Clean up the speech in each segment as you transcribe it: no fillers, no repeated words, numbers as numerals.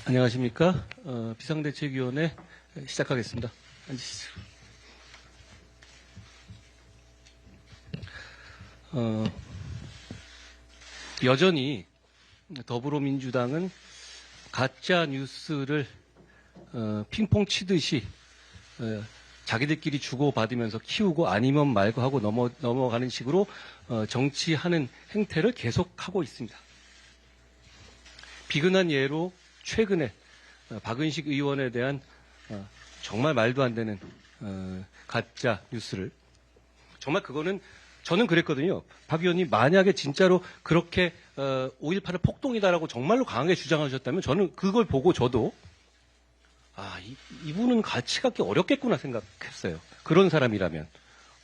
안녕하십니까. 비상대책위원회 시작하겠습니다. 앉으시죠. 여전히 더불어민주당은 가짜 뉴스를 핑퐁 치듯이 자기들끼리 주고받으면서 키우고 아니면 말고 하고 넘어가는 식으로 정치하는 행태를 계속하고 있습니다. 비근한 예로 최근에 박은식 의원에 대한 정말 말도 안 되는 가짜 뉴스를, 정말 그거는 저는 그랬거든요. 박 의원이 만약에 진짜로 그렇게 5.18을 폭동이다라고 정말로 강하게 주장하셨다면 저는 그걸 보고 저도 이분은 같이 갖기 어렵겠구나 생각했어요. 그런 사람이라면.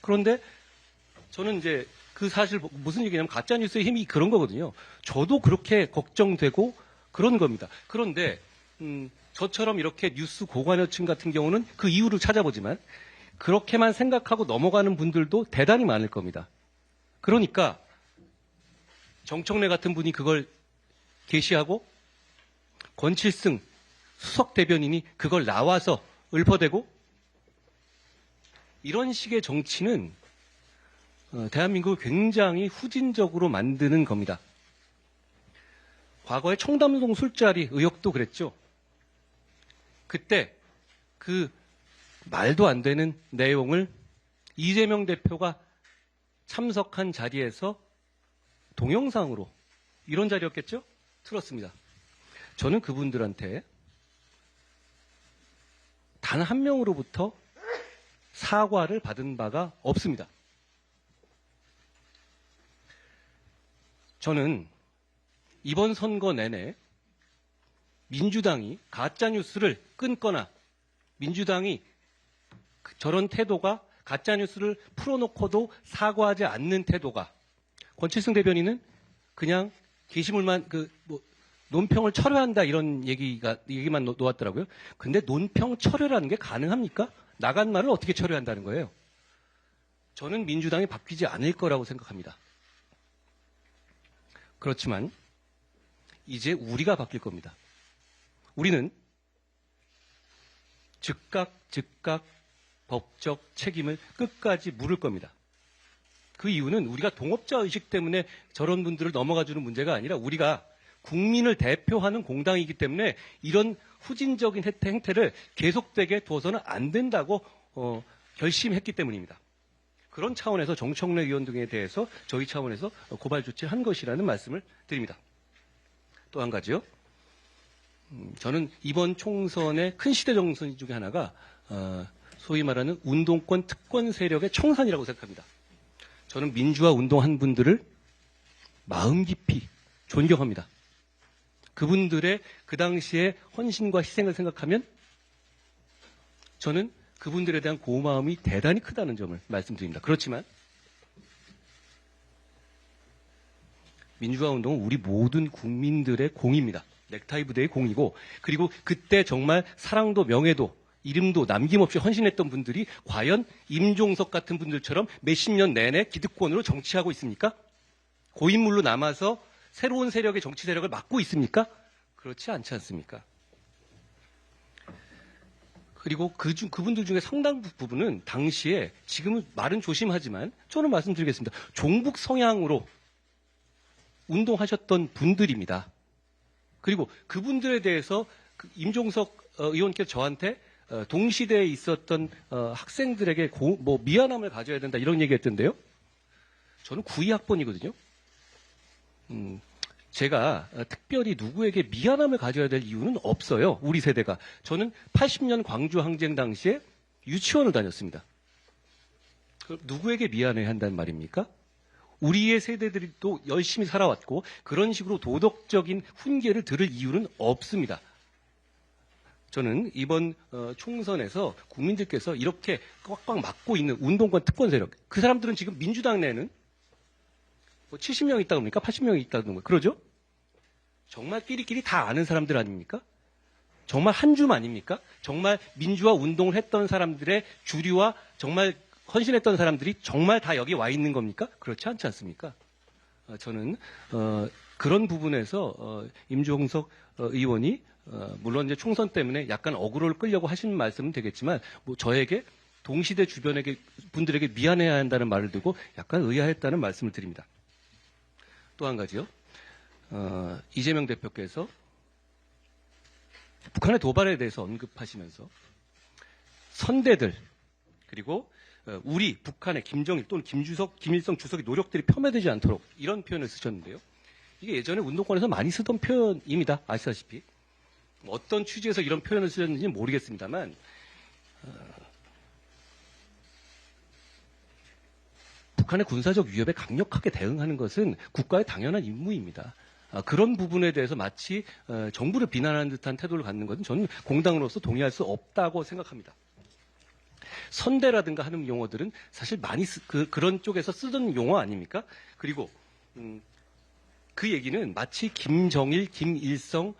그런데 저는 이제 그 사실 무슨 얘기냐면 가짜 뉴스의 힘이 그런 거거든요. 저도 그렇게 걱정되고 그런 겁니다. 그런데 저처럼 이렇게 뉴스 고관여층 같은 경우는 그 이유를 찾아보지만 그렇게만 생각하고 넘어가는 분들도 대단히 많을 겁니다. 그러니까 정청래 같은 분이 그걸 게시하고 권칠승 수석 대변인이 그걸 나와서 읊어대고, 이런 식의 정치는 대한민국을 굉장히 후진적으로 만드는 겁니다. 과거에 청담동 술자리 의혹도 그랬죠. 그때 그 말도 안 되는 내용을 이재명 대표가 참석한 자리에서 동영상으로, 이런 자리였겠죠? 틀었습니다. 저는 그분들한테 단 한 명으로부터 사과를 받은 바가 없습니다. 저는 이번 선거 내내 민주당이 가짜뉴스를 끊거나 민주당이 저런 태도가, 가짜뉴스를 풀어놓고도 사과하지 않는 태도가, 권칠승 대변인은 그냥 게시물만 논평을 철회한다 이런 얘기만 놓았더라고요. 근데 논평 철회라는 게 가능합니까? 나간 말을 어떻게 철회한다는 거예요? 저는 민주당이 바뀌지 않을 거라고 생각합니다. 그렇지만 이제 우리가 바뀔 겁니다. 우리는 즉각 법적 책임을 끝까지 물을 겁니다. 그 이유는 우리가 동업자 의식 때문에 저런 분들을 넘어가주는 문제가 아니라 우리가 국민을 대표하는 공당이기 때문에 이런 후진적인 행태를 계속되게 둬서는 안 된다고 결심했기 때문입니다. 그런 차원에서 정청래 의원 등에 대해서 저희 차원에서 고발 조치를 한 것이라는 말씀을 드립니다. 또 한 가지요. 저는 이번 총선의 큰 시대 정선 중에 하나가 소위 말하는 운동권 특권 세력의 청산이라고 생각합니다. 저는 민주화 운동한 분들을 마음 깊이 존경합니다. 그분들의 그 당시의 헌신과 희생을 생각하면 저는 그분들에 대한 고마움이 대단히 크다는 점을 말씀드립니다. 그렇지만 민주화 운동은 우리 모든 국민들의 공입니다. 넥타이 부대의 공이고, 그리고 그때 정말 사랑도 명예도 이름도 남김없이 헌신했던 분들이 과연 임종석 같은 분들처럼 몇십 년 내내 기득권으로 정치하고 있습니까? 고인물로 남아서 새로운 세력의 정치 세력을 맡고 있습니까? 그렇지 않지 않습니까? 그리고 그분들 중에 상당 부분은 당시에, 지금은 말은 조심하지만 저는 말씀드리겠습니다. 종북 성향으로 운동하셨던 분들입니다. 그리고 그분들에 대해서 임종석 의원께서 저한테 동시대에 있었던 학생들에게 미안함을 가져야 된다 이런 얘기했던데요. 저는 92학번이거든요. 제가 특별히 누구에게 미안함을 가져야 될 이유는 없어요. 우리 세대가. 저는 80년 광주 항쟁 당시에 유치원을 다녔습니다. 그럼 누구에게 미안해야 한다는 말입니까? 우리의 세대들이 또 열심히 살아왔고 그런 식으로 도덕적인 훈계를 들을 이유는 없습니다. 저는 이번 총선에서 국민들께서 이렇게 꽉꽉 막고 있는 운동권 특권 세력, 그 사람들은 지금 민주당 내는 70명 있다고 합니까? 80명 있다는 거예요. 그러죠? 정말 끼리끼리 다 아는 사람들 아닙니까? 정말 한 줌 아닙니까? 정말 민주화 운동을 했던 사람들의 주류와 정말 헌신했던 사람들이 정말 다 여기 와 있는 겁니까? 그렇지 않지 않습니까? 저는 그런 부분에서 임종석 의원이 물론 이제 총선 때문에 약간 어그로를 끌려고 하신 말씀은 되겠지만 뭐 저에게 동시대 주변에게 분들에게 미안해야 한다는 말을 두고 약간 의아했다는 말씀을 드립니다. 또 한 가지요. 이재명 대표께서 북한의 도발에 대해서 언급하시면서 선대들 그리고 우리 북한의 김정일 또는 김일성 주석의 노력들이 폄훼되지 않도록 이런 표현을 쓰셨는데요. 이게 예전에 운동권에서 많이 쓰던 표현입니다. 아시다시피. 어떤 취지에서 이런 표현을 쓰셨는지는 모르겠습니다만 북한의 군사적 위협에 강력하게 대응하는 것은 국가의 당연한 임무입니다. 그런 부분에 대해서 마치 정부를 비난하는 듯한 태도를 갖는 것은 저는 공당으로서 동의할 수 없다고 생각합니다. 선대라든가 하는 용어들은 사실 많이 그런 쪽에서 쓰던 용어 아닙니까? 그리고 그 얘기는 마치 김정일, 김일성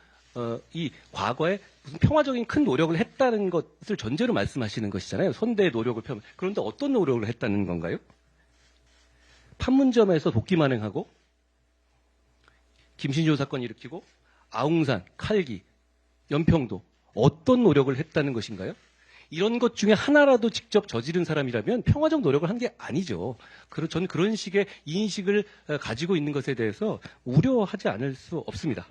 이 과거에 무슨 평화적인 큰 노력을 했다는 것을 전제로 말씀하시는 것이잖아요. 선대의 노력을 그런데 어떤 노력을 했다는 건가요? 판문점에서 도끼 만행하고 김신조 사건 일으키고 아웅산, 칼기, 연평도 어떤 노력을 했다는 것인가요? 이런 것 중에 하나라도 직접 저지른 사람이라면 평화적 노력을 한 게 아니죠. 저는 그런 식의 인식을 가지고 있는 것에 대해서 우려하지 않을 수 없습니다.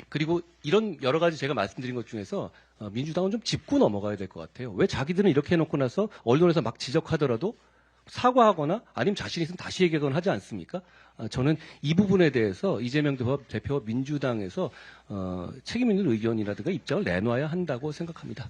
그리고 이런 여러 가지 제가 말씀드린 것 중에서 민주당은 좀 짚고 넘어가야 될 것 같아요. 왜 자기들은 이렇게 해놓고 나서 언론에서 막 지적하더라도 사과하거나 아니면 자신 있으면 다시 얘기하거나 하지 않습니까? 저는 이 부분에 대해서 이재명 대표와 민주당에서 책임 있는 의견이라든가 입장을 내놔야 한다고 생각합니다.